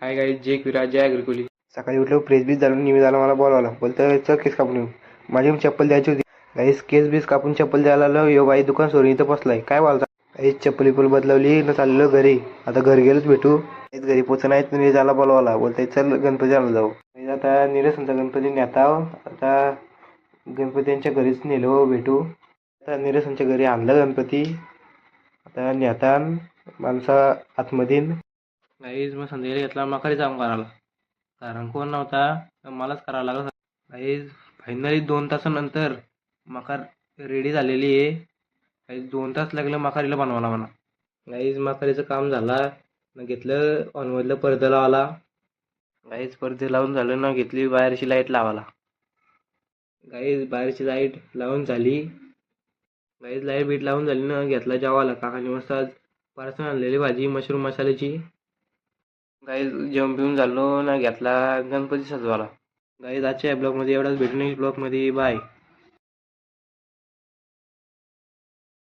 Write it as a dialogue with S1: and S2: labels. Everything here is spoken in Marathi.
S1: हाय गाईज, जय विराज, जय अग्रकुली.
S2: सकाळी उठलो, फ्रेश बीस झालो, निमी झाला, मला बोलावला. बोलतं चल केस कापून येऊ. माझी चप्पल द्यायची होती. गाईस केस बीस कापून चप्पल द्यायला आलो. यो बाई दुकान सोडून इथं बसलाय. काय बोलता गाईस? चप्पल विप्पल बदलवली न चाललो घरी. आता घरी गेलोच भेटू. गाईस घरी पोचं नाही, निलेश झाला बोलावला. बोलताय चल गणपती आणायला जाऊ. गाईस आता निलेशचा गणपती नेताव. आता गणपतींच्या घरीच नेलो भेटू. आता निलेशच्या घरी आणलं गणपती. आता नेतान माणसा आतमधीन.
S1: गाईज मग संध्याकाळी घेतला मकारी काम करायला, कारण कोण नव्हता, मलाच करावं लागलं. गाईज फायनली 2 तासानंतर मकार रेडी झालेली आहे. गाईज 2 तास लागले मकारीला बनवायला म्हणा. गाईज मकारीचं काम झाला न घेतलं ऑनमधलं पडदा लावायला. गाईज पडदे लावून झालं ना घेतली बाहेरची लाईट लावायला. गाईज बाहेरची लाईट लावून झाली. गाईज लाईट बीट लावून झाली ना घेतला जेवायला. काकाने मस्त आज पार्सल आणलेली भाजी मशरूम मसाल्याची. गाईज जेवण पिऊन झालो ना घेतला गणपती सजवायला. गाईज आजच्या या ब्लॉगमध्ये एवढाच, भेटून ब्लॉगमध्ये. बाय.